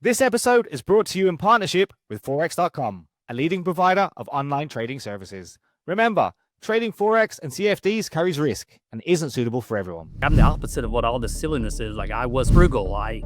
This episode is brought to you in partnership with Forex.com, a leading provider of online trading services. Remember, trading Forex and CFDs carries risk and isn't suitable for everyone. I'm the opposite of what all this silliness is. Like, I was frugal. I,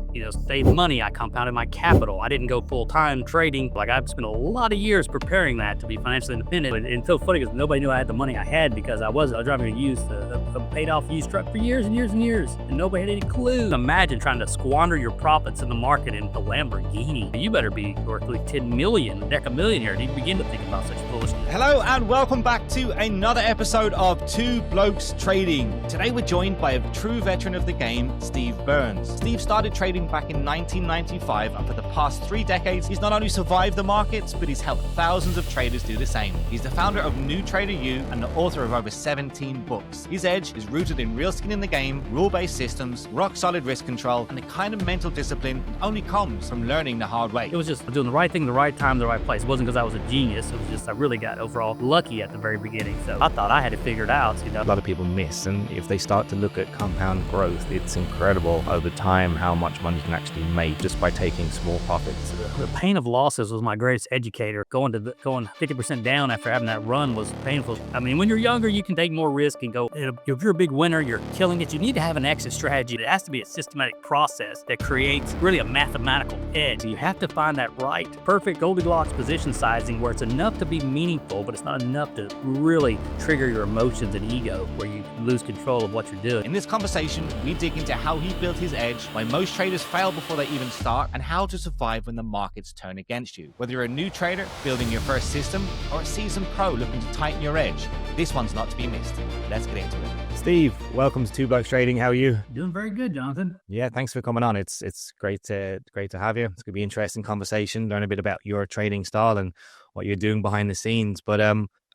saved money. I compounded my capital. I didn't go full-time trading. Like, I've spent a lot of years preparing that to be financially independent. And it's so funny because nobody knew I had the money I had because I was driving a paid-off used truck for years and years and years. And nobody had any clue. Imagine trying to squander your profits in the market in the Lamborghini. You better be worth at least 10 million, a deca millionaire to even begin to think about such foolishness. Hello and welcome back to another episode of Two Blokes Trading. Today we're joined by a true veteran of the game, Steve Burns. Steve started trading back in 1995, and for the past 3 decades, he's not only survived the markets, but he's helped thousands of traders do the same. He's the founder of New Trader U and the author of over 17 books. His edge is rooted in real skin in the game, rule-based systems, rock-solid risk control, and the kind of mental discipline that only comes from learning the hard way. It was just doing the right thing, the right time, the right place. It wasn't because I was a genius. It was just I really got overall lucky at the very beginning. So I thought I had it figured out. A lot of people miss, and if they start to look at compound growth, it's incredible over time how much money you can actually make just by taking small profits. The pain of losses was my greatest educator. Going 50% down after having that run was painful. I mean, when you're younger, you can take more risk and go. If you're a big winner, you're killing it. You need to have an exit strategy. It has to be a systematic process that creates really a mathematical edge. You have to find that right, perfect Goldilocks position sizing where it's enough to be meaningful, but it's not enough to really trigger your emotions and ego where you lose control of what you're doing. In this conversation, we dig into how he built his edge, why most traders fail before they even start, and how to survive when the markets turn against you. Whether you're a new trader building your first system or a seasoned pro looking to tighten your edge, this one's not to be missed. Let's get into it. Steve, welcome to Two Blokes Trading. How are you? Doing very good, Jonathan. Yeah, thanks for coming on. It's great to have you. It's gonna be an interesting conversation. Learn a bit about your trading style and what you're doing behind the scenes. But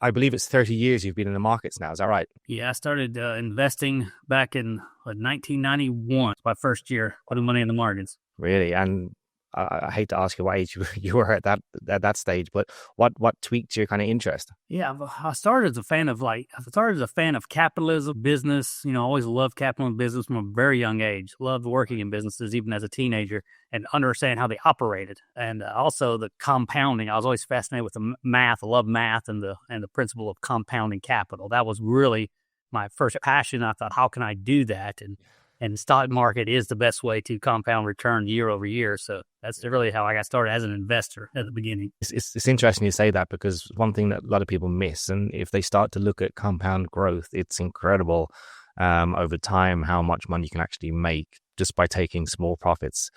I believe it's 30 years you've been in the markets now. Is that right? Yeah, I started investing back in 1991. It's my first year putting money in the markets. Really? And I hate to ask you what age you were at that stage, but what tweaked your kind of interest? Yeah, I started as a fan of capitalism, business. Always loved capital and business from a very young age. Loved working in businesses even as a teenager and understand how they operated, and also the compounding. I was always fascinated with the math. I love math and the principle of compounding capital. That was really my first passion. I thought, how can I do that? And the stock market is the best way to compound return year over year. So that's really how I got started as an investor at the beginning. It's interesting you say that, because one thing that a lot of people miss, and if they start to look at compound growth, it's incredible over time how much money you can actually make just by taking small profits.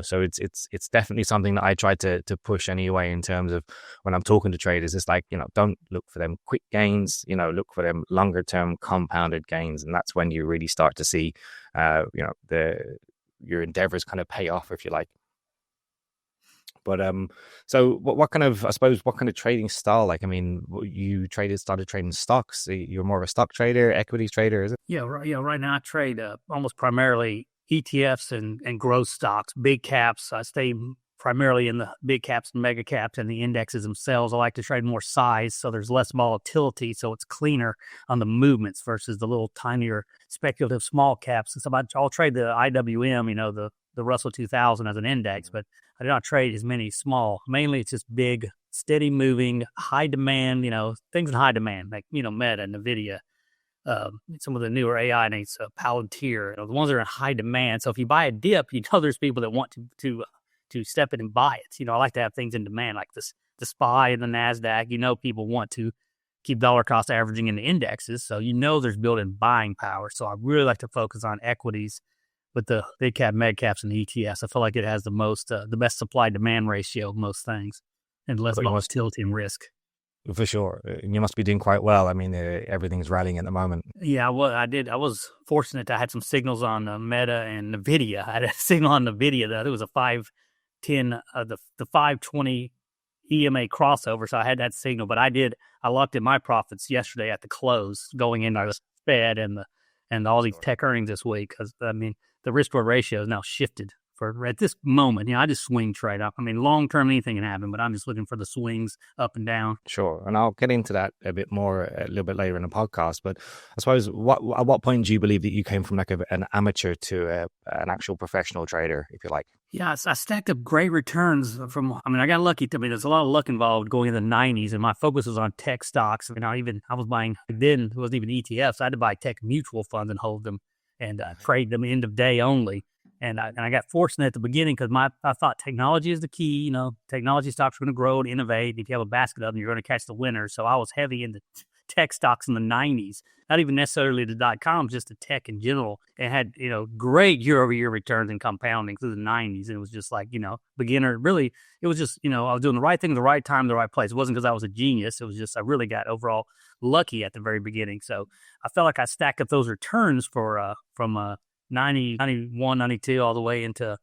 So it's definitely something that I try to push anyway in terms of when I'm talking to traders. It's like, don't look for them quick gains, look for them longer term compounded gains, and that's when you really start to see your endeavors kind of pay off, if you like. But so what kind of trading style? Like, I mean, you started trading stocks. You're more of a stock trader, equities trader, is it? Yeah, right now I trade almost primarily ETFs and growth stocks, big caps. I stay primarily in the big caps and mega caps and the indexes themselves. I like to trade more size, so there's less volatility, so it's cleaner on the movements versus the little tinier speculative small caps. And so I'll trade the IWM, the Russell 2000 as an index, but I do not trade as many small. Mainly it's just big, steady moving, high demand, things in high demand, like, Meta, Nvidia, some of the newer AI names, Palantir, the ones that are in high demand. So if you buy a dip, there's people that want to step in and buy it. I like to have things in demand, like the SPY and the NASDAQ. People want to keep dollar cost averaging in the indexes. So, there's built-in buying power. So I really like to focus on equities with the big cap, med caps, and the ETFs. I feel like it has the best supply-demand ratio of most things and less volatility and risk. For sure. You must be doing quite well. I mean, everything's rallying at the moment. Yeah, well, I did. I was fortunate. I had some signals on Meta and Nvidia. I had a signal on Nvidia that it was a 510, the 520 EMA crossover. So I had that signal, but I locked in my profits yesterday at the close going into the Fed and all these tech earnings this week. Cause the risk reward ratio is now shifted for at this moment. I just swing trade up. I mean, long term, anything can happen, but I'm just looking for the swings up and down. Sure. And I'll get into that a bit more a little bit later in the podcast. But I suppose at what point do you believe that you came from like an amateur to an actual professional trader, if you like? Yeah, I stacked up great returns I got lucky. There's a lot of luck involved going in the 90s, and my focus was on tech stocks. I was buying, then it wasn't even ETFs. I had to buy tech mutual funds and hold them and trade them end of day only. And I got fortunate at the beginning because I thought technology is the key. Technology stocks are going to grow and innovate. If you have a basket of them, you're going to catch the winners. So I was heavy into tech stocks in the 90s, not even necessarily the .coms, just the tech in general. It had, great year-over-year returns and compounding through the 90s. And it was just like, beginner. Really, it was just, I was doing the right thing, the right time, the right place. It wasn't because I was a genius. It was just, I really got overall lucky at the very beginning. So I felt like I stacked up those returns from 90, 91, 92, all the way into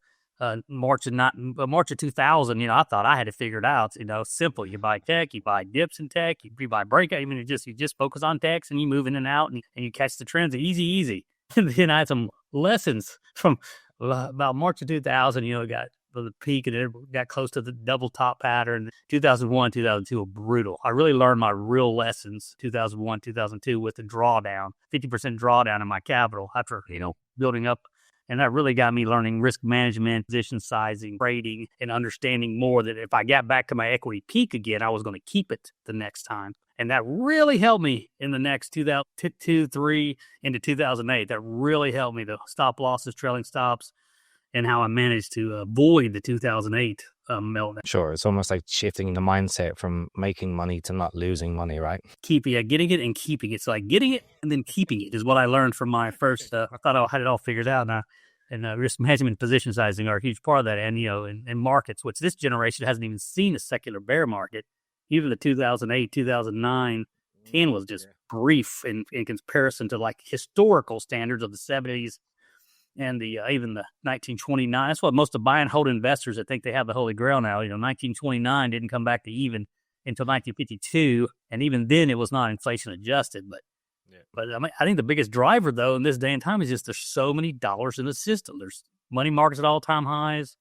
March of 2000. I thought I had it figured out. Simple. You buy tech, you buy dips in tech, you buy breakout. You just focus on techs and you move in and out and you catch the trends. Easy. And then I had some lessons from about March of 2000. Got the peak and it got close to the double top pattern. 2001, 2002 were brutal. I really learned my real lessons 2001, 2002 with the drawdown, 50% drawdown in my capital after building up. And that really got me learning risk management, position sizing, trading, and understanding more that if I got back to my equity peak again, I was going to keep it the next time. And that really helped me in the next 2002, 2003 into 2008. That really helped me, the stop losses, trailing stops, and how I managed to avoid the 2008 meltdown. Sure. It's almost like shifting the mindset from making money to not losing money, right? Getting it and keeping it. It's like getting it and then keeping it is what I learned from my first, I thought I had it all figured out. And risk management and position sizing are a huge part of that. And, in markets, which this generation hasn't even seen a secular bear market. Even the 2008, 2009, 10 was just brief in comparison to like historical standards of the 70s and even the 1929. That's what most of buy and hold investors that think they have the holy grail now. 1929 didn't come back to even until 1952. And even then it was not inflation adjusted, But I think the biggest driver, though, in this day and time is just there's so many dollars in the system. There's money markets at all-time highs,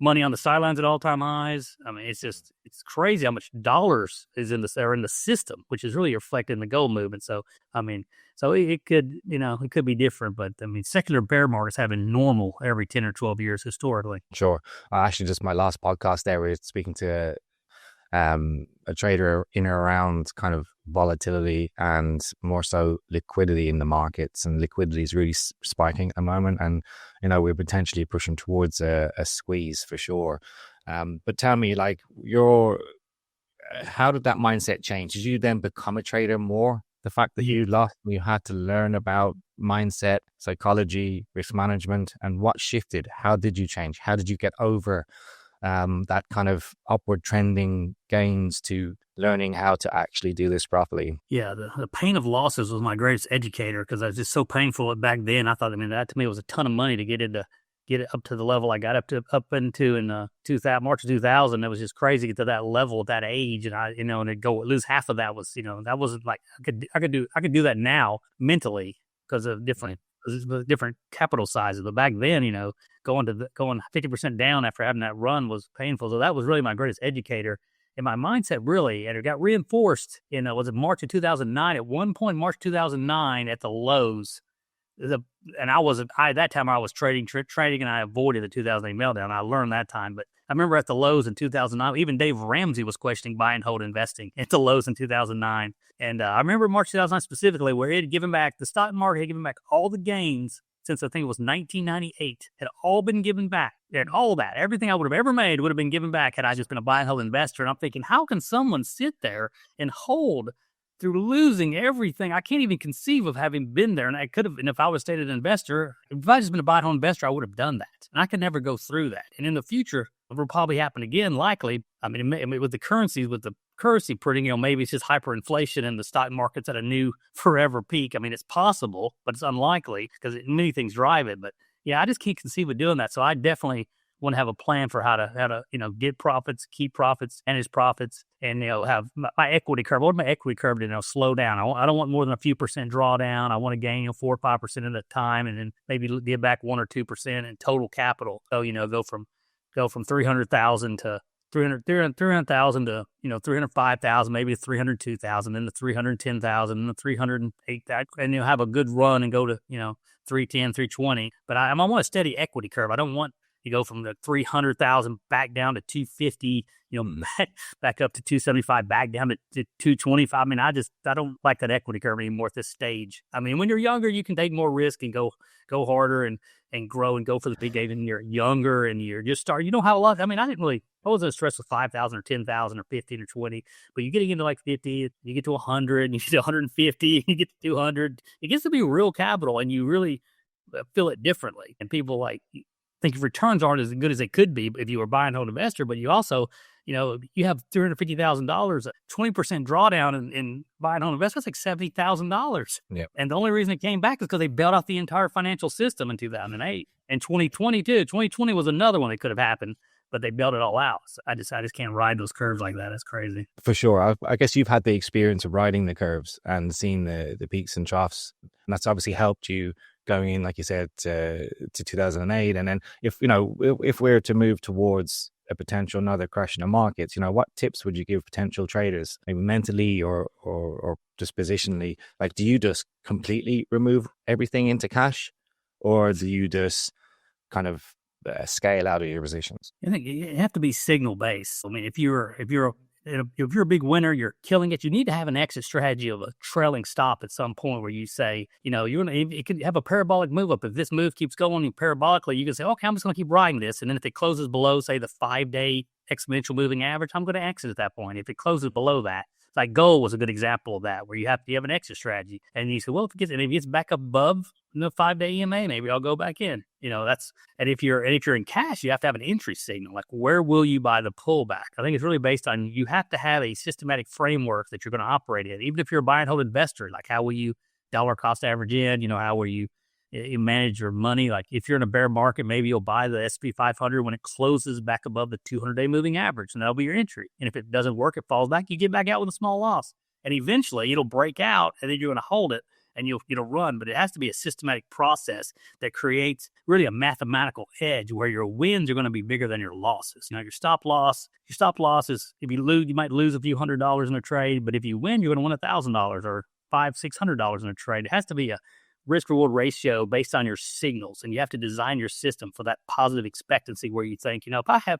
money on the sidelines at all-time highs. It's crazy how much dollars is in the system, which is really reflected in the gold movement. So, it could be different, but secular bear markets have been normal every 10 or 12 years historically. Sure. Actually, just my last podcast there, we were speaking to a trader in or around kind of volatility and more so liquidity in the markets, and liquidity is really spiking at the moment, and we're potentially pushing towards a squeeze for sure. But tell me, like, how did that mindset change? Did you then become a trader more? The fact that you had to learn about mindset, psychology, risk management, and what shifted? How did you change? How did you get over that kind of upward trending gains to learning how to actually do this properly? Yeah, the pain of losses was my greatest educator, because I was just so painful back then. I thought, that to me was a ton of money to get it up to the level I got up into in March of 2000. It was just crazy to get to that level at that age, and and to lose half of that was, that wasn't like I could do that now mentally because of different capital sizes. But back then, going 50% down after having that run was painful. So that was really my greatest educator. And my mindset really, and it got reinforced in, was it March of 2009? At one point, March 2009 at the lows, at that time I was trading and I avoided the 2008 meltdown. I learned that time. But I remember at the lows in 2009, even Dave Ramsey was questioning buy and hold investing at the lows in 2009. And I remember March 2009 specifically, where it had given back, the stock market had given back all the gains since I think it was 1998, had all been given back. And all that, everything I would have ever made would have been given back had I just been a buy and hold investor. And I'm thinking, how can someone sit there and hold through losing everything? I can't even conceive of having been there. And I could have, and if I was stated an investor, if I just been a buy and hold investor, I would have done that. And I could never go through that. And in the future, it will probably happen again, likely. With the currencies, with the currency printing, maybe it's just hyperinflation and the stock market's at a new forever peak. It's possible, but it's unlikely because many things drive it. But yeah, I just can't conceive of doing that. So I definitely want to have a plan for how to get profits, keep profits, and his profits, and have my equity curve. I want my equity curve to slow down. I don't want more than a few percent drawdown. I want to gain 4 or 5% at a time, and then maybe give back 1 or 2% in total capital. So go from 300,000 to 300,000 to 305,000, maybe 302,000, then to 310,000, then to 308,000, and have a good run and go to 310, 320. But I want a steady equity curve. I don't want to go from the 300,000 back down to 250, back up to 275, back down to 225. I mean, I don't like that equity curve anymore at this stage. I mean, when you're younger, you can take more risk and go harder and grow and go for the big game. And you're younger and you're just starting. You don't have a lot. I mean, I wasn't stressed with 5,000 or 10,000 or 15 or 20, but you're getting into like 50, you get to 100, and you get to 150, you get to 200. It gets to be real capital, and you really feel it differently. And people think your returns aren't as good as they could be if you were a buy and hold investor, but you also, you have $350,000, 20% drawdown in buy and hold investment, that's like $70,000. Yep. And the only reason it came back is because they bailed out the entire financial system in 2008. And 2020 was another one that could have happened, but they bailed it all out. So I just can't ride those curves like that. That's crazy. For sure. I guess you've had the experience of riding the curves and seeing the peaks and troughs, and that's obviously helped you going in, like you said, to 2008. And then if we're to move towards a potential another crash in the markets, what tips would you give potential traders, maybe mentally or just positionally? Like, do you just completely remove everything into cash, or do you just kind of scale out of your positions? I think you have to be signal based. I mean, if you're a big winner, you're killing it, you need to have an exit strategy of a trailing stop at some point where you say, it could have a parabolic move up. If this move keeps going parabolically, you can say, okay, I'm just going to keep riding this. And then if it closes below, say, the 5-day exponential moving average, I'm going to exit at that point. If it closes below that, like gold was a good example of that, where you have an exit strategy. And you say, well, if it gets back up above the 5-day EMA, maybe I'll go back in. And if you're in cash, you have to have an entry signal. Like, where will you buy the pullback? I think it's really based on, you have to have a systematic framework that you're going to operate in. Even if you're a buy and hold investor, like, how will you dollar cost average in? How will you manage your money? Like, if you're in a bear market, maybe you'll buy the S&P 500 when it closes back above the 200-day moving average, and that'll be your entry. And if it doesn't work, it falls back, you get back out with a small loss. And eventually it'll break out, and then you're going to hold it, and you'll run. But it has to be a systematic process that creates really a mathematical edge where your wins are going to be bigger than your losses. Your stop loss is, if you lose, you might lose a few $100s in a trade, but if you win, you're going to win $1,000 or $500-600 in a trade. It has to be a risk-reward ratio based on your signals, and you have to design your system for that positive expectancy where you think, if I have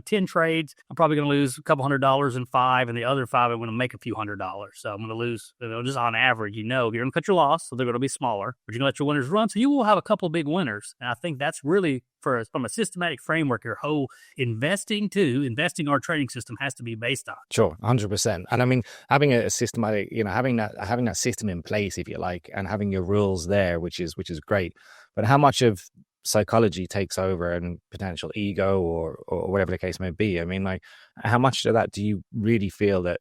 10 trades, I'm probably going to lose a couple $100s in 5, and the other 5 I'm going to make a few $100s. So I'm going to lose, just on average, you're going to cut your loss, so they're going to be smaller, but you're going to let your winners run, so you will have a couple of big winners. And I think that's really, from a systematic framework, your whole investing our trading system has to be based on. Sure, 100%. And I mean, having a systematic, having that system in place, if you like, and having your rules there, which is great. But how much of psychology takes over and potential ego or whatever the case may be? I mean, like, how much of that do you really feel that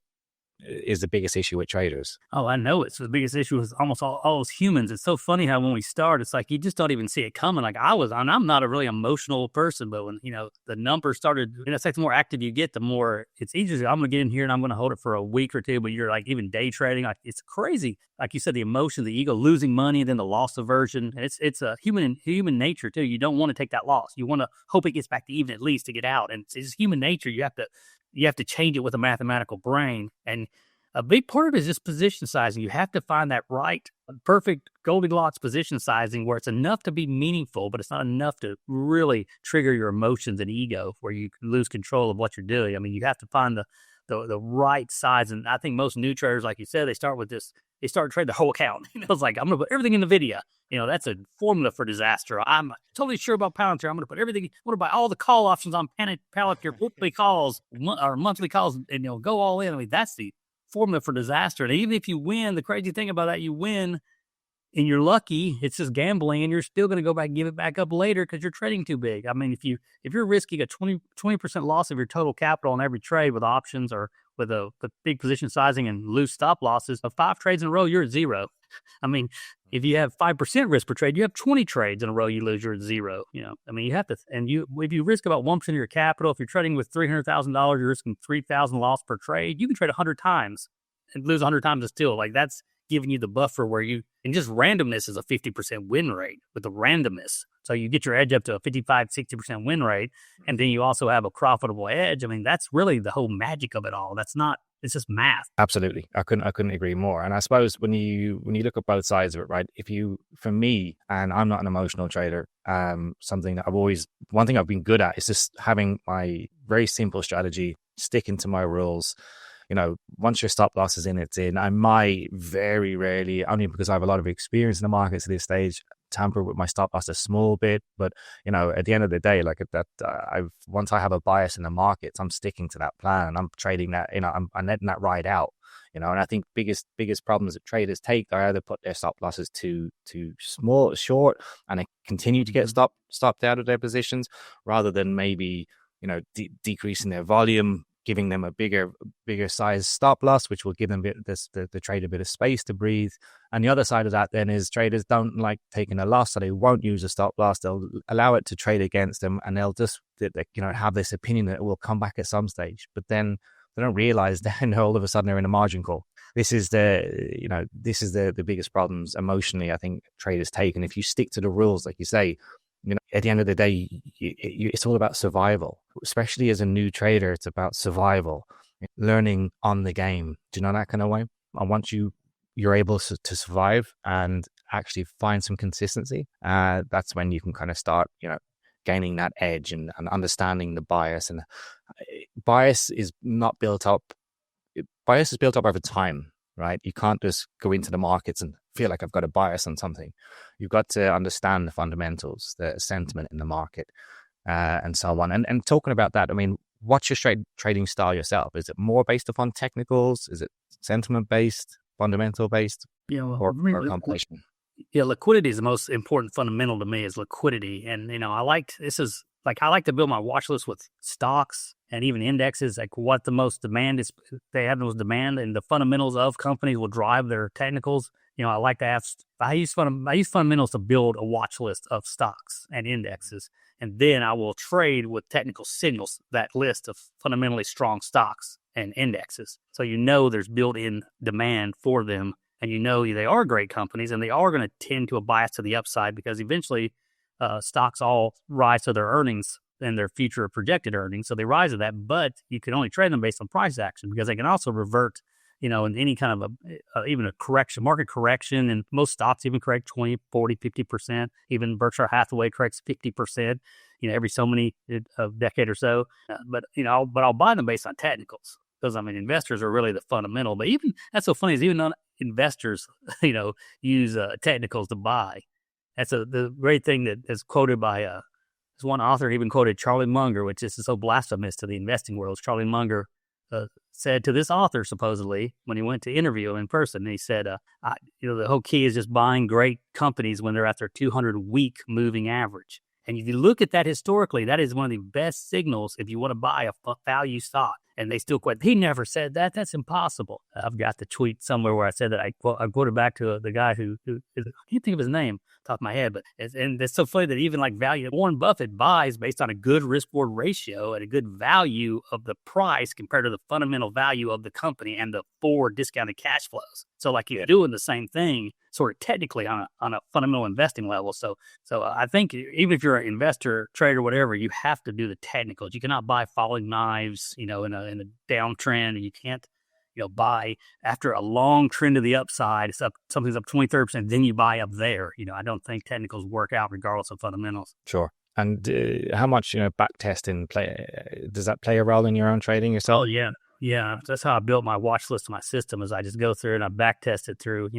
is the biggest issue with traders? Oh, I know it's the biggest issue with almost all us humans. It's so funny how when we start, it's like you just don't even see it coming. Like I'm not a really emotional person, but when the numbers started, it's like the more active you get, the more it's easier. I'm gonna get in here and I'm gonna hold it for a week or two. But you're like, even day trading, like, it's crazy. Like you said, the emotion, the ego, losing money, and then the loss aversion. And it's a human nature too. You don't want to take that loss. You want to hope it gets back to even at least to get out. And it's human nature. You have to change it with a mathematical brain. And a big part of it is just position sizing. You have to find that right, perfect Goldilocks position sizing where it's enough to be meaningful, but it's not enough to really trigger your emotions and ego where you lose control of what you're doing. I mean, you have to find the right size. And I think most new traders, like you said, they start trading the whole account. It's like, I'm going to put everything in NVIDIA. That's a formula for disaster. I'm totally sure about Palantir. I'm going to put everything. I'm going to buy all the call options on Palantir, weekly calls or monthly calls, and go all in. I mean, that's the formula for disaster. And even if you win, the crazy thing about that, you win, and you're lucky, it's just gambling, and you're still going to go back and give it back up later because you're trading too big. I mean, if you're risking a 20% loss of your total capital on every trade with options or with a big position sizing and loose stop losses of 5 trades in a row, you're at zero. I mean, if you have 5% risk per trade, you have 20 trades in a row, you lose, you're at zero. I mean, you have to, and if you risk about 1% of your capital, if you're trading with $300,000, you're risking $3,000 loss per trade. You can trade 100 times and lose 100 times still. Like, that's giving you the buffer where and just randomness is a 50% win rate with the randomness. So you get your edge up to a 55, 60% win rate, and then you also have a profitable edge. I mean, that's really the whole magic of it all. It's just math. Absolutely. I couldn't agree more. And I suppose when you look at both sides of it, right? For me, and I'm not an emotional trader, something that one thing I've been good at is just having my very simple strategy, sticking to my rules. Once your stop loss is in, it's in. I might very rarely, only because I have a lot of experience in the markets at this stage, tamper with my stop loss a small bit. But, at the end of the day, once I have a bias in the markets, I'm sticking to that plan and I'm trading that, I'm letting that ride out, and I think biggest problems that traders take, they either put their stop losses too short and they continue to get stopped out of their positions rather than maybe, decreasing their volume, giving them a bigger size stop loss, which will give them the trade a bit of space to breathe. And the other side of that then is traders don't like taking a loss, so they won't use a stop loss. They'll allow it to trade against them, and they'll just have this opinion that it will come back at some stage. But then they don't realize then all of a sudden they're in a margin call. This is the biggest problems emotionally I think traders take. And if you stick to the rules, like you say, at the end of the day, it's all about survival. Especially as a new trader, it's about survival, learning on the game. Do you know that kind of way? And once you're able to survive and actually find some consistency, that's when you can kind of start, gaining that edge and understanding the bias. And bias is not built up. Bias is built up over time, right? You can't just go into the markets and feel like I've got a bias on something. You've got to understand the fundamentals, the sentiment in the market, and so on. And talking about that, I mean, what's your trading style yourself? Is it more based upon technicals? Is it sentiment based, fundamental based, or a combination? Yeah, liquidity is the most important fundamental to me, is liquidity. And, I like to build my watch list with stocks and even indexes, like what the most demand is. They have the most demand, and the fundamentals of companies will drive their technicals. I use fundamentals to build a watch list of stocks and indexes. And then I will trade with technical signals, that list of fundamentally strong stocks and indexes. So there's built-in demand for them, and they are great companies, and they are going to tend to a bias to the upside because eventually stocks all rise to their earnings and their future projected earnings. So they rise to that, but you can only trade them based on price action because they can also revert, in any kind of even a market correction, and most stocks even correct 20, 40, 50%. Even Berkshire Hathaway corrects 50%, every so many a decade or so. But I'll buy them based on technicals because, investors are really the fundamental. But that's so funny is even investors, use technicals to buy. That's the great thing that is quoted by this one author, even quoted Charlie Munger, which is so blasphemous to the investing world. Charlie Munger said to this author, supposedly, when he went to interview him in person, he said, the whole key is just buying great companies when they're at their 200-week moving average. And if you look at that historically, that is one of the best signals if you want to buy a value stock. And they still quote, he never said that. That's impossible. I've got the tweet somewhere where I said that I quoted back to the guy who I can't think of his name top of my head, but it's so funny that even like value, Warren Buffett buys based on a good risk reward ratio and a good value of the price compared to the fundamental value of the company and the forward discounted cash flows. So like you're doing the same thing sort of technically on a fundamental investing level. So I think even if you're an investor, trader, whatever, you have to do the technicals. You cannot buy falling knives, in a downtrend, and you can't, buy after a long trend to the upside. It's up, something's up 20, 30%, then you buy up there. I don't think technicals work out regardless of fundamentals. Sure. And how much, backtesting does that play a role in your own trading yourself? Oh, yeah. Yeah. That's how I built my watch list of my system, is I just go through and I backtest it through,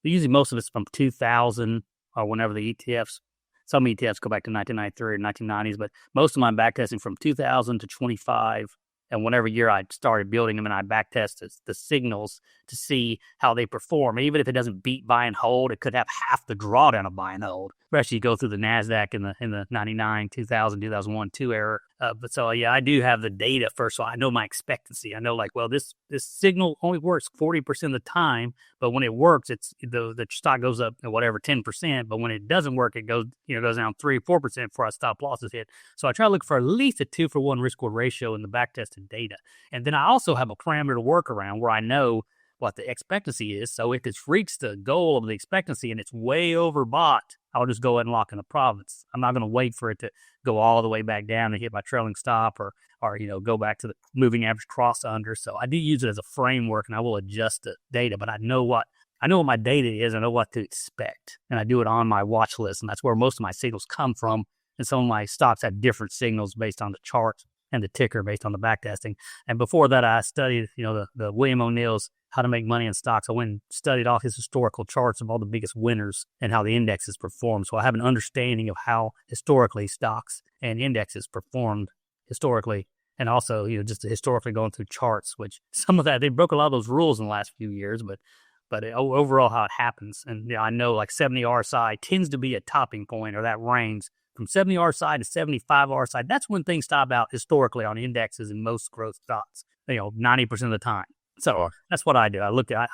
usually most of it's from 2000 or whenever the ETFs, some ETFs go back to 1993 or 1990s, but most of my backtesting from 2000 to 25 And whenever year I started building them, and I backtest the signals to see how they perform. Even if it doesn't beat buy and hold, it could have half the drawdown of buy and hold. Especially you go through the NASDAQ in the 99, 2000, 2001, 2 era. But so, yeah, I do have the data first. So I know my expectancy. I know like, well, this signal only works 40% of the time. But when it works, it's the stock goes up whatever 10%. But when it doesn't work, it goes down 3 or 4% before our stop losses hit. So I try to look for at least a 2-for-1 risk reward ratio in the backtested data. And then I also have a parameter to work around where I know what the expectancy is. So if it's reached the goal of the expectancy and it's way overbought, I'll just go ahead and lock in the profits. I'm not going to wait for it to go all the way back down and hit my trailing stop or go back to the moving average cross under. So I do use it as a framework, and I will adjust the data, but I know what my data is. I know what to expect, and I do it on my watch list, and that's where most of my signals come from. And some of my stocks have different signals based on the chart and the ticker based on the backtesting. And before that, I studied, the William O'Neill's How to Make Money in Stocks. I went and studied all his historical charts of all the biggest winners and how the indexes perform. So I have an understanding of how historically stocks and indexes performed historically. And also, just historically going through charts, which some of that, they broke a lot of those rules in the last few years, but overall how it happens. And I know like 70 RSI tends to be a topping point, or that range from 70 RSI to 75 RSI. That's when things stop out historically on indexes and most growth stocks, 90% of the time. So that's what I do. I look at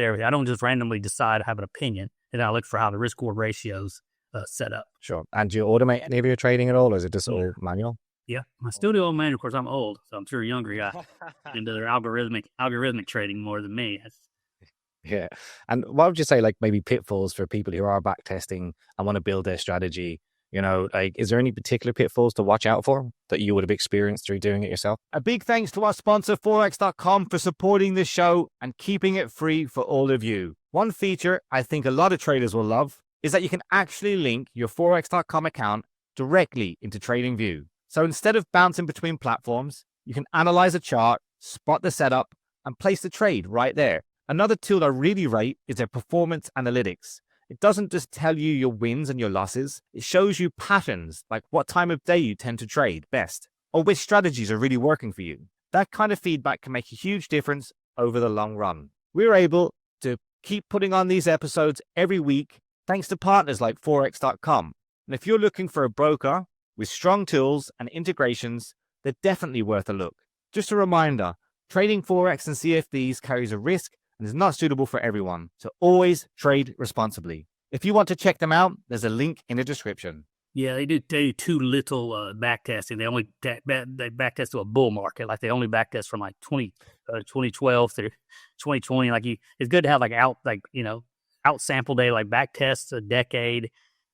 everything. I don't just randomly decide I have an opinion, and I look for how the risk reward ratios set up. Sure. And do you automate any of your trading at all, or is it just all manual? Yeah, I still do all manual. Of course, I'm old, so I'm sure younger guy into their algorithmic trading more than me. Yeah. And what would you say, like maybe pitfalls for people who are backtesting and want to build their strategy? Is there any particular pitfalls to watch out for that you would have experienced through doing it yourself? A big thanks to our sponsor, Forex.com, for supporting this show and keeping it free for all of you. One feature I think a lot of traders will love is that you can actually link your Forex.com account directly into TradingView. So instead of bouncing between platforms, you can analyze a chart, spot the setup, and place the trade right there. Another tool I really rate is their performance analytics. It doesn't just tell you your wins and your losses. It shows you patterns, like what time of day you tend to trade best, or which strategies are really working for you. That kind of feedback can make a huge difference over the long run. We're able to keep putting on these episodes every week thanks to partners like Forex.com. And if you're looking for a broker with strong tools and integrations, they're definitely worth a look. Just a reminder, trading Forex and CFDs carries a risk and is not suitable for everyone, so always trade responsibly. If you want to check them out, there's a link in the description. Yeah, they do too little backtesting. They only they backtest to a bull market. Like they only backtest from like 2012 through 2020. It's good to have out sample day, like backtest a decade,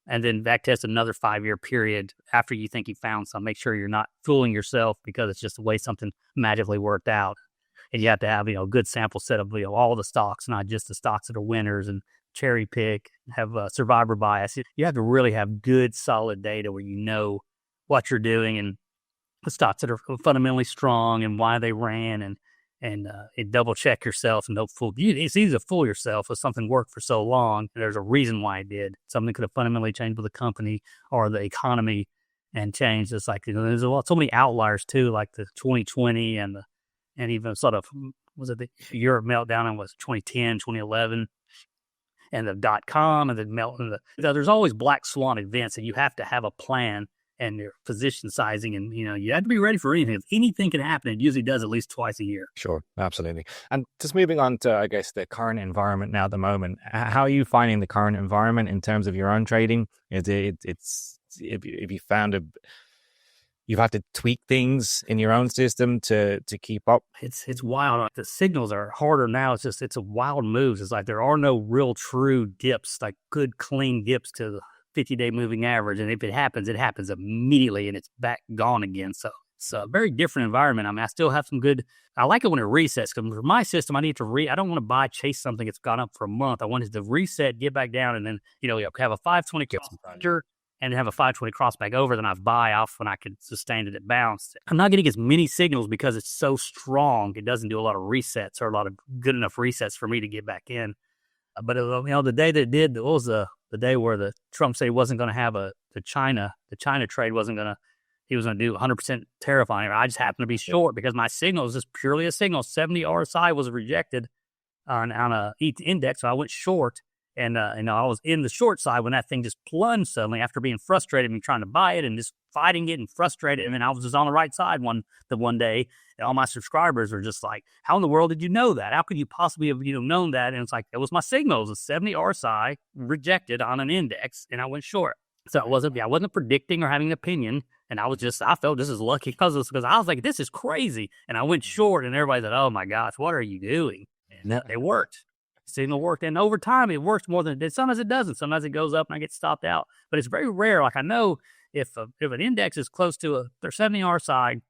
and then backtest another 5-year period after you think you found some. Make sure you're not fooling yourself because it's just the way something magically worked out. And you have to have, a good sample set of, all the stocks, not just the stocks that are winners, and cherry pick, have survivor bias. You have to really have good, solid data where you know what you're doing and the stocks that are fundamentally strong and why they ran, and double check yourself and don't fool. It's easy to fool yourself if something worked for so long. And there's a reason why it did. Something could have fundamentally changed with the company or the economy and changed. It's like, there's so many outliers too, like the 2020 and even sort of, was it the Europe meltdown and was 2010, 2011, and the .com and the melt. There's always black swan events, and you have to have a plan and your position sizing, and you have to be ready for anything. If anything can happen, it usually does at least twice a year. Sure, absolutely. And just moving on to, I guess, the current environment now at the moment. How are you finding the current environment in terms of your own trading? If you found you've had to tweak things in your own system to keep up? It's wild. The signals are harder now. It's a wild moves. It's like there are no real true dips, like good clean dips to the 50-day moving average. And if it happens immediately and it's back gone again. So it's a very different environment. I mean, I still have some good, I like it when it resets, because for my system, I need to I don't want to chase something that's gone up for a month. I want it to reset, get back down, and then, have a 520 cross and have a 520 cross back over, then I buy off when I can sustain it at bounce. I'm not getting as many signals because it's so strong. It doesn't do a lot of resets or a lot of good enough resets for me to get back in. But the day that it did, what was the day where the Trump said he wasn't going to have the China trade wasn't going to he was going to do 100% terrifying. I just happened to be short because my signal was just purely a signal. 70 RSI was rejected on a index, so I went short. And I was in the short side when that thing just plunged suddenly after being frustrated and trying to buy it and just fighting it and frustrated. And then I was just on the right side one day, and all my subscribers were just like, "How in the world did you know that? How could you possibly have known that?" And it's like, it was my signal. It was a 70 RSI rejected on an index, and I went short. So I wasn't predicting or having an opinion, and I felt just as lucky because I was like, "This is crazy," and I went short, and everybody said, "Oh my gosh, what are you doing?" And it worked. Signal worked, and over time it works more than it did. Sometimes it doesn't. Sometimes it goes up and I get stopped out, but it's very rare. Like I know if an index is close to their 70 RSI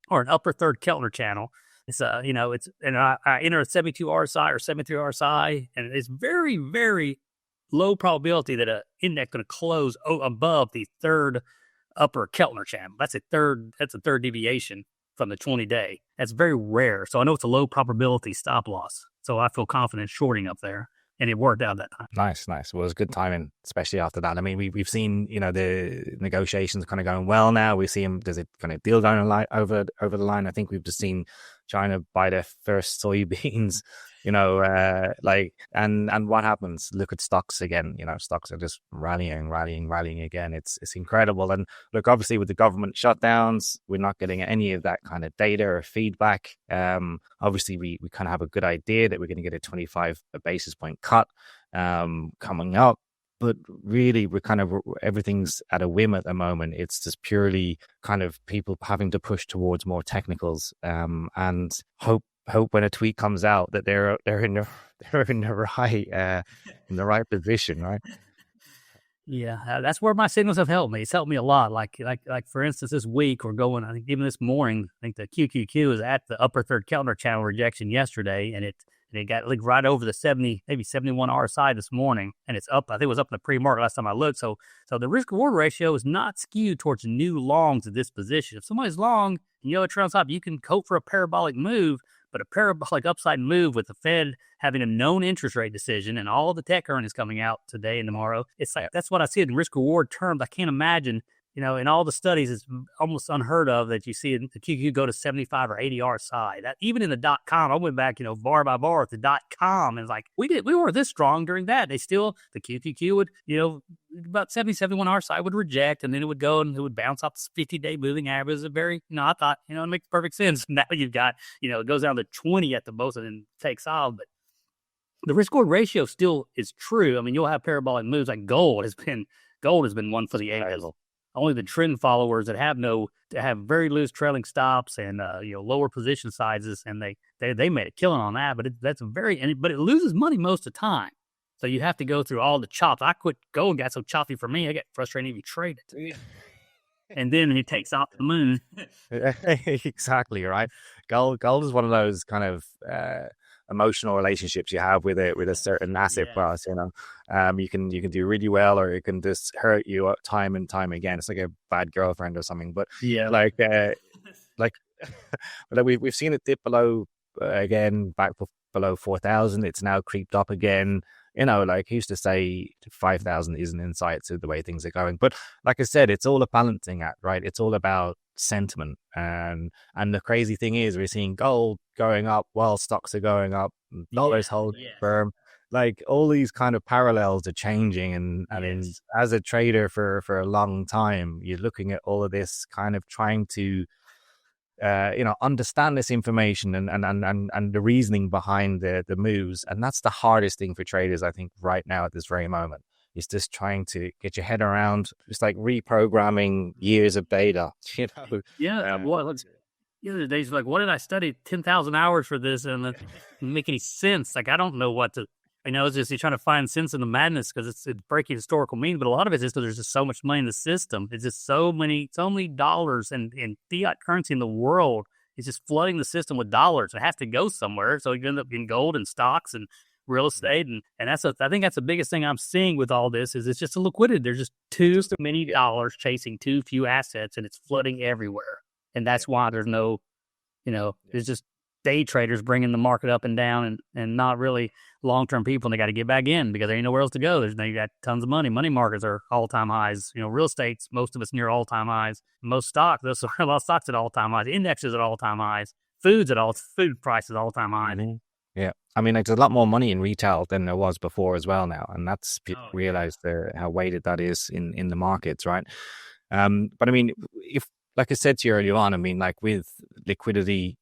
or an upper third Keltner channel, it's and I enter a 72 RSI or 73 RSI, and it's very, very low probability that an index going to close above the third upper Keltner channel. That's a third deviation from the 20-day. That's very rare. So I know it's a low probability stop loss. So I feel confident shorting up there, and it worked out that time. Nice. Well, it was good timing, especially after that. I mean, we've seen, the negotiations kind of going well now. We see there's a kind of deal going over the line. I think we've just seen China buy their first soybeans, and what happens? Look at stocks again. Stocks are just rallying again. It's incredible. And look, obviously with the government shutdowns, we're not getting any of that kind of data or feedback. Obviously we kind of have a good idea that we're going to get a 25 basis point cut coming up. But really, we're kind of, everything's at a whim at the moment. It's just purely kind of people having to push towards more technicals, and hope when a tweet comes out that they're in the right position, right? Yeah, that's where my signals have helped me. It's helped me a lot. Like for instance, this week we're going. I think even this morning, I think the QQQ is at the upper third Keltner channel rejection yesterday, and it got like right over the 70, maybe 71 RSI this morning, and it's up. I think it was up in the pre-market last time I looked. So the risk-reward ratio is not skewed towards new longs at this position. If somebody's long and it trends up, you can hope for a parabolic move, but a parabolic upside move with the Fed having a known interest rate decision and all the tech earnings coming out today and tomorrow, it's like that's what I see in risk-reward terms. I can't imagine. In all the studies, it's almost unheard of that you see the QQ go to 75 or 80 RSI. That even in the .com, I went back, bar by bar at the .com, and it's like we weren't this strong during that. They still, the QQQ would, about 70, 71 RSI would reject, and then it would go and it would bounce off the 50-day moving average. I thought, it makes perfect sense. Now you've got, it goes down to 20 at the most and then takes off, but the risk-reward ratio still is true. I mean, you'll have parabolic moves like gold has been one for the ages. Only the trend followers that have very loose trailing stops and lower position sizes, and they made a killing on that. But but it loses money most of the time. So you have to go through all the chops. I quit gold, got so choppy for me, I get frustrated even trade it. And then he takes off the moon. Exactly right. Gold is one of those kind of emotional relationships you have with a certain asset class. You can do really well, or it can just hurt you time and time again. It's like a bad girlfriend or something. But yeah, we've seen it dip below again, back below 4,000. It's now creeped up again. Like he used to say, 5,000 isn't in sight to the way things are going. But like I said, it's all a balancing act, right? It's all about sentiment. And the crazy thing is we're seeing gold going up while stocks are going up, dollars hold firm. Like all these kind of parallels are changing. And as a trader for a long time, you're looking at all of this kind of trying to understand this information and the reasoning behind the moves. And that's the hardest thing for traders, I think, right now at this very moment. It's just trying to get your head around. It's like reprogramming years of data, Yeah. The other day's like, what did I study 10,000 hours for this? And it doesn't make any sense. Like, I don't know what to, it's just you're trying to find sense in the madness because it's breaking historical mean. But a lot of it is just because there's just so much money in the system. It's just so many dollars and fiat currency in the world is just flooding the system with dollars. It has to go somewhere. So you end up in gold and stocks and real estate. And I think that's the biggest thing I'm seeing with all this is it's just a liquidity. There's just too many dollars chasing too few assets, and it's flooding everywhere. And that's why there's no, there's just day traders bringing the market up and down, and not really long-term people, and they got to get back in because there ain't nowhere else to go. They got tons of money. Money markets are all-time highs. Real estate's, most of it's near all-time highs. Most stocks, there's a lot of stocks at all-time highs. Indexes at all-time highs. Food prices all-time highs. Mm-hmm. Yeah. I mean, like, there's a lot more money in retail than there was before as well now. And that's realized how weighted that is in the markets, right? But I mean, if, like I said to you earlier on, I mean, like with liquidity,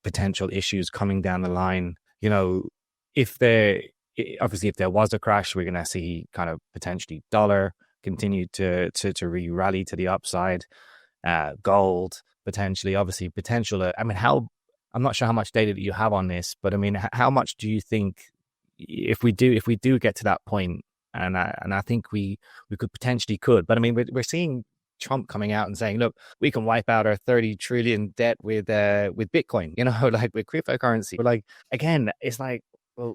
potential issues coming down the line, if there was a crash, we're going to see kind of potentially dollar continue to rally to the upside, gold potentially, obviously potential. I mean, I'm not sure how much data that you have on this, but I mean, how much do you think if we do get to that point, and I think we could, but I mean, we're seeing Trump coming out and saying, look, we can wipe out our 30 trillion debt with Bitcoin, like with cryptocurrency. But like, again, it's like, well,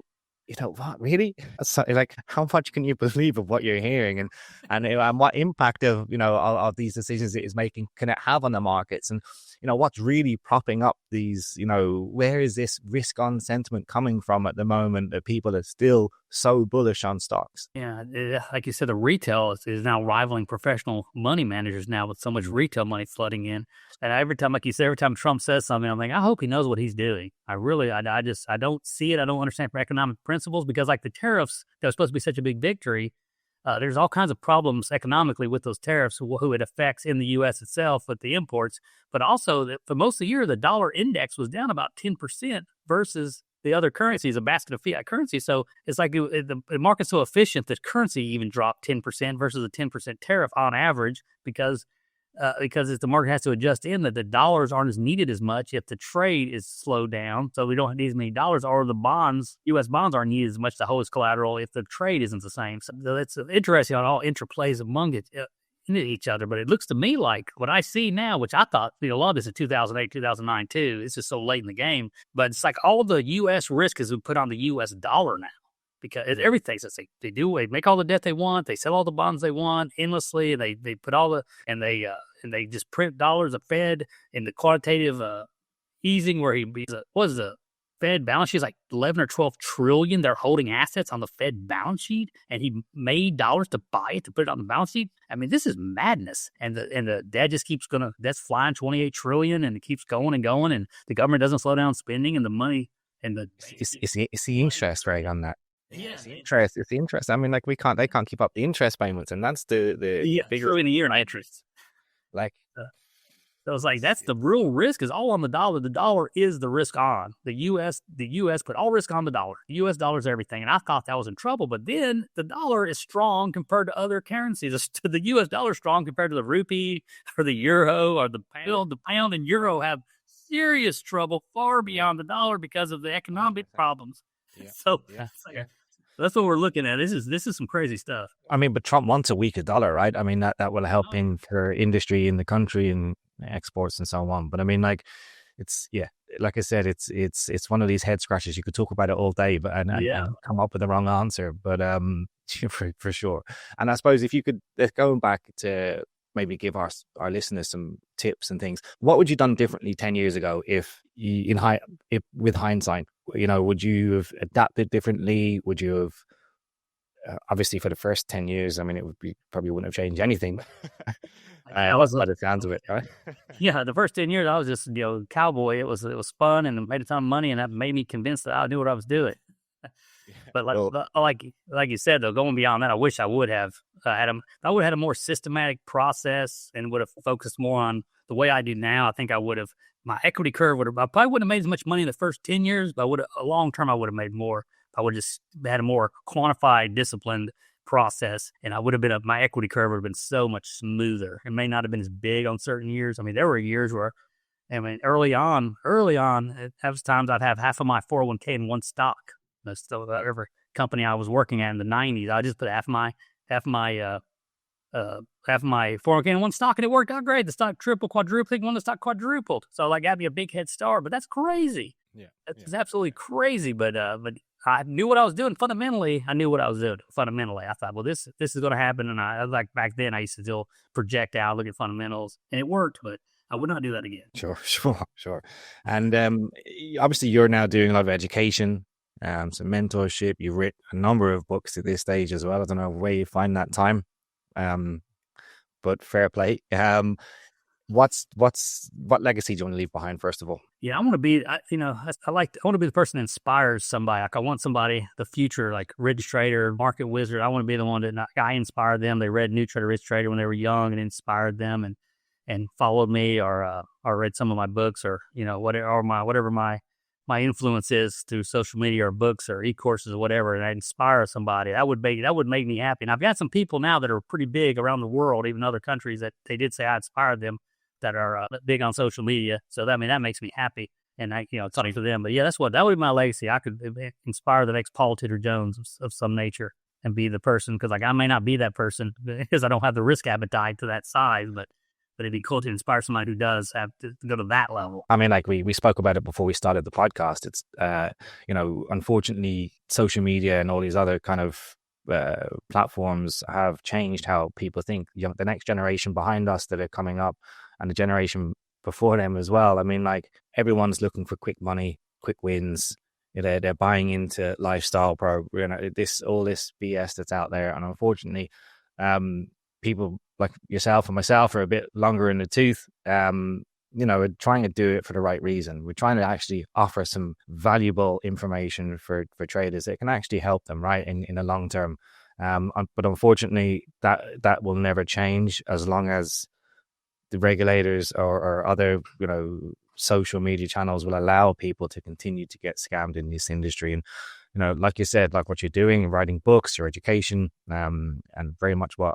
what, really? So, like, how much can you believe of what you're hearing, and what impact of of these decisions it is making can it have on the markets, and what's really propping up these, where is this risk on sentiment coming from at the moment that people are still so bullish on stocks? Yeah, like you said, the retail is now rivaling professional money managers now with so much retail money flooding in. And every time, like you said, every time Trump says something, I'm like, I hope he knows what he's doing. I don't see it. I don't understand from economic principles, because like the tariffs that was supposed to be such a big victory, there's all kinds of problems economically with those tariffs, who it affects in the U.S. itself with the imports, but also that for most of the year, the dollar index was down about 10% versus the other currencies, a basket of fiat currency. So it's like the market's so efficient that currency even dropped 10% versus a 10% tariff on average, because if the market has to adjust in that the dollars aren't as needed as much if the trade is slowed down. So we don't need as many dollars, or the bonds, U.S. bonds aren't needed as much to hold as collateral if the trade isn't the same. So it's interesting how it all interplays among into each other. But it looks to me like what I see now, which I thought, a lot of this in 2008, 2009 too, it's just so late in the game. But it's like all the U.S. risk is put on the U.S. dollar now. Because everything, so they make all the debt they want, they sell all the bonds they want endlessly, and they put all the and they just print dollars. The Fed in the quantitative easing, where the Fed balance sheet is like 11 or 12 trillion. They're holding assets on the Fed balance sheet, and he made dollars to buy it, to put it on the balance sheet. I mean, this is madness. And the debt just keeps that's flying 28 trillion, and it keeps going and going, and the government doesn't slow down spending, and the money and the it's the interest rate on that. Yeah, it's the interest. I mean, like, they can't keep up the interest payments, and that's the bigger $1 trillion a year in interest. Like, so it's like that's the real risk is all on the dollar. The dollar is the risk on the U.S. The U.S. put all risk on the dollar. The U.S. dollar is everything, and I thought that was in trouble. But then the dollar is strong compared to other currencies. The U.S. dollar is strong compared to the rupee or the euro or the pound. The pound and euro have serious trouble far beyond the dollar because of the economic problems. Yeah. So that's what we're looking at. This is some crazy stuff. I mean, but Trump wants a weaker dollar, right? I mean, that will help in for industry in the country and exports and so on. But I mean, like, like I said, it's one of these head scratches. You could talk about it all day, but and come up with the wrong answer. But for sure. And I suppose if you could, going back to maybe give our listeners some tips and things, what would you done differently 10 years ago if with hindsight? Would you have adapted differently? Would you have, obviously for the first 10 years, I mean, probably wouldn't have changed anything. By the sounds of it, right? Yeah, the first 10 years I was just, cowboy. It was fun and made a ton of money, and that made me convinced that I knew what I was doing. But like you said, though, going beyond that, I wish I would have had a more systematic process and would have focused more on the way I do now. I think my equity curve I probably wouldn't have made as much money in the first 10 years, but long term, I would have made more. I would have just had a more quantified, disciplined process, and my equity curve would have been so much smoother. It may not have been as big on certain years. I mean, there were years where, early on, there was times I'd have half of my 401k in one stock. So every company I was working at in the 90s, I just put half of my 401k in one stock, and it worked out great. The stock quadrupled. The stock quadrupled. So like, that'd be a big head start. But that's crazy. Yeah, it's absolutely crazy. But I knew what I was doing fundamentally. I thought, well, this is going to happen. And I like back then, I used to still project out, look at fundamentals, and it worked. But I would not do that again. Sure. And obviously you're now doing a lot of education, some mentorship. You've written a number of books at this stage as well. I don't know where you find that time, but fair play. What legacy do you want to leave behind, first of all? Yeah, I want to be, I want to be the person that inspires somebody. Like I want somebody, the future, like Rich Trader, Market Wizard. I want to be the one that I inspired them. They read New Trader, Rich Trader when they were young and inspired them and followed me or read some of my books or, whatever my influence is through social media or books or e-courses or whatever. And I inspire somebody. That would make me happy. And I've got some people now that are pretty big around the world, even other countries, that they did say I inspired them, that are big on social media. So that makes me happy. And talking to them. But yeah, that would be my legacy. I could inspire the next Paul Tudor Jones of some nature and be the person, because I may not be that person because I don't have the risk appetite to that size, but it'd be cool to inspire somebody who does have to go to that level. I mean, like we spoke about it before we started the podcast. It's, unfortunately, social media and all these other kind of platforms have changed how people think. The next generation behind us that are coming up and the generation before them as well. I mean, like everyone's looking for quick money, quick wins. They're buying into lifestyle all this BS that's out there. And unfortunately, people like yourself and myself are a bit longer in the tooth, are trying to do it for the right reason. We're trying to actually offer some valuable information for traders that can actually help them, right, in the long term. But unfortunately, that will never change as long as the regulators or other, social media channels will allow people to continue to get scammed in this industry. And, like you said, like what you're doing, writing books, your education, and very much what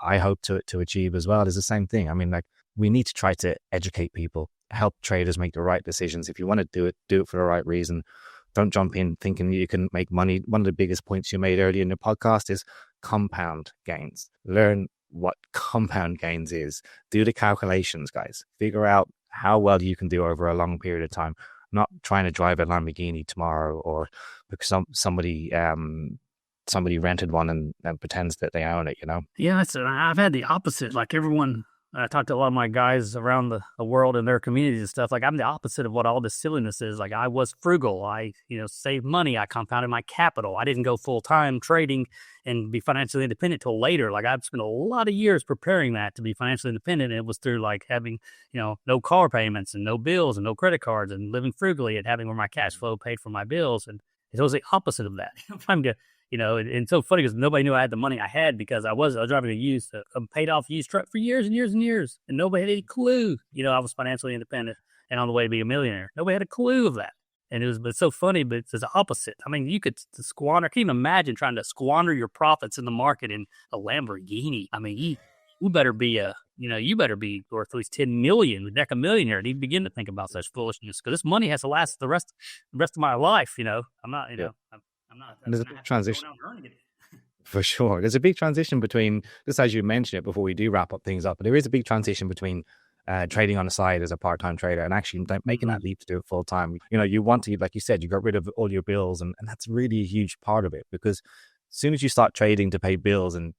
I hope to achieve as well is the same thing. I mean, like we need to try to educate people, help traders make the right decisions. If you want to do it for the right reason. Don't jump in thinking you can make money. One of the biggest points you made earlier in the podcast is compound gains. Learn what compound gains is. Do the calculations, guys. Figure out how well you can do over a long period of time. Not trying to drive a Lamborghini tomorrow or because somebody rented one and pretends that they own it, Yeah, I've had the opposite. Like everyone, I talked to a lot of my guys around the world and their communities and stuff. Like I'm the opposite of what all this silliness is. Like I was frugal. I, saved money. I compounded my capital. I didn't go full time trading and be financially independent till later. Like I've spent a lot of years preparing that to be financially independent. And it was through like having, no car payments and no bills and no credit cards and living frugally and having where my cash flow paid for my bills. And it was the opposite of that. And it's so funny because nobody knew I had the money I had because I was driving a paid off used truck for years and years and years. And nobody had any clue, I was financially independent and on the way to be a millionaire. Nobody had a clue of that. And it's so funny, but it's the opposite. I mean, you could squander, I can't even imagine trying to squander your profits in the market in a Lamborghini. I mean, you better be worth at least 10 million, like a millionaire to even begin to think about such foolishness because this money has to last the rest of my life. I'm not, I'm not. There's a big transition. For sure. There's a big transition between, just as you mentioned it before we do wrap up things up, but there is a big transition between trading on the side as a part-time trader and actually making that leap to do it full-time. You want to, like you said, you got rid of all your bills and that's really a huge part of it because as soon as you start trading to pay bills and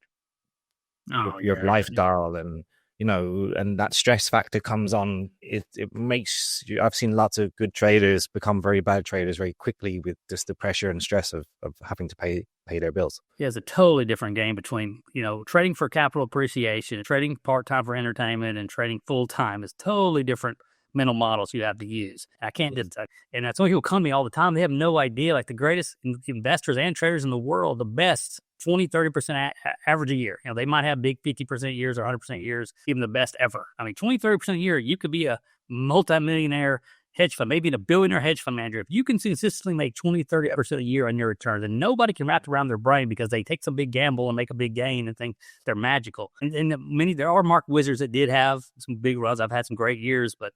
your lifestyle and and that stress factor comes on, it makes you, I've seen lots of good traders become very bad traders very quickly with just the pressure and stress of having to pay their bills. Yeah, it's a totally different game between, trading for capital appreciation, trading part-time for entertainment, and trading full-time is totally different mental models you have to use. I can't just, and some people come to me all the time. They have no idea, like the greatest investors and traders in the world, the best 20, 30% average a year. They might have big 50% years or 100% years, even the best ever. I mean, 20, 30% a year, you could be a multimillionaire hedge fund, maybe a billionaire hedge fund manager. If you can consistently make 20, 30% a year on your returns, and nobody can wrap around their brain because they take some big gamble and make a big gain and think they're magical. And there are market wizards that did have some big runs. I've had some great years, but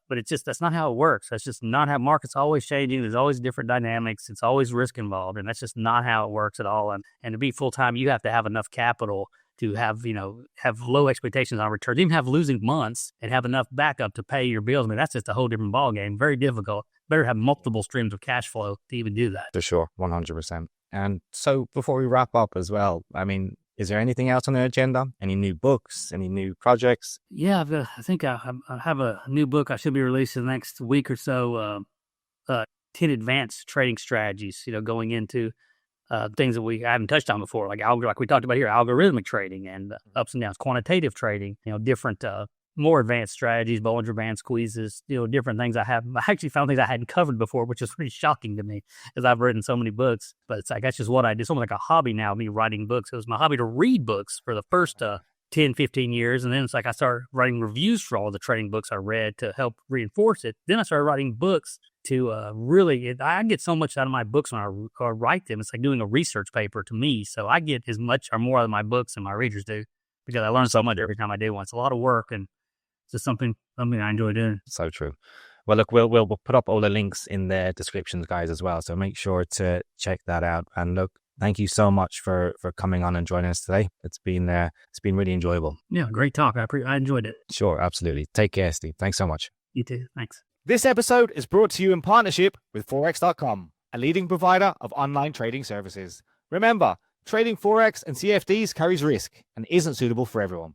it's just, that's not how it works. That's just not how markets always changing. There's always different dynamics. It's always risk involved. And that's just not how it works at all. And to be full-time, you have to have enough capital to have low expectations on returns, even have losing months and have enough backup to pay your bills. I mean, that's just a whole different ballgame. Very difficult. Better have multiple streams of cash flow to even do that. For sure. 100%. And so before we wrap up as well, I mean, Is there anything else on the agenda? Any new books? Any new projects? Yeah, I think I have a new book I should be releasing the next week or so. 10 advanced trading strategies. Going into things that I haven't touched on before, like we talked about here, algorithmic trading and ups and downs, quantitative trading. Different more advanced strategies, Bollinger Band squeezes. Different things I actually found things I hadn't covered before, which is pretty shocking to me, because I've written so many books. But it's like that's just what I do. It's almost like a hobby now, me writing books. It was my hobby to read books for the first 10, 15 years. And then it's like I started writing reviews for all the trading books I read to help reinforce it. Then I started writing books to I get so much out of my books when I write them. It's like doing a research paper to me. So I get as much or more out of my books than my readers do, because I learn so much every time I do one. It's a lot of work, and it's just something I enjoy doing. So true. Well, look, we'll put up all the links in the descriptions, guys, as well. So make sure to check that out. And look, thank you so much for coming on and joining us today. It's been really enjoyable. Yeah, great talk. I enjoyed it. Sure, absolutely. Take care, Steve. Thanks so much. You too. Thanks. This episode is brought to you in partnership with Forex.com, a leading provider of online trading services. Remember, trading Forex and CFDs carries risk and isn't suitable for everyone.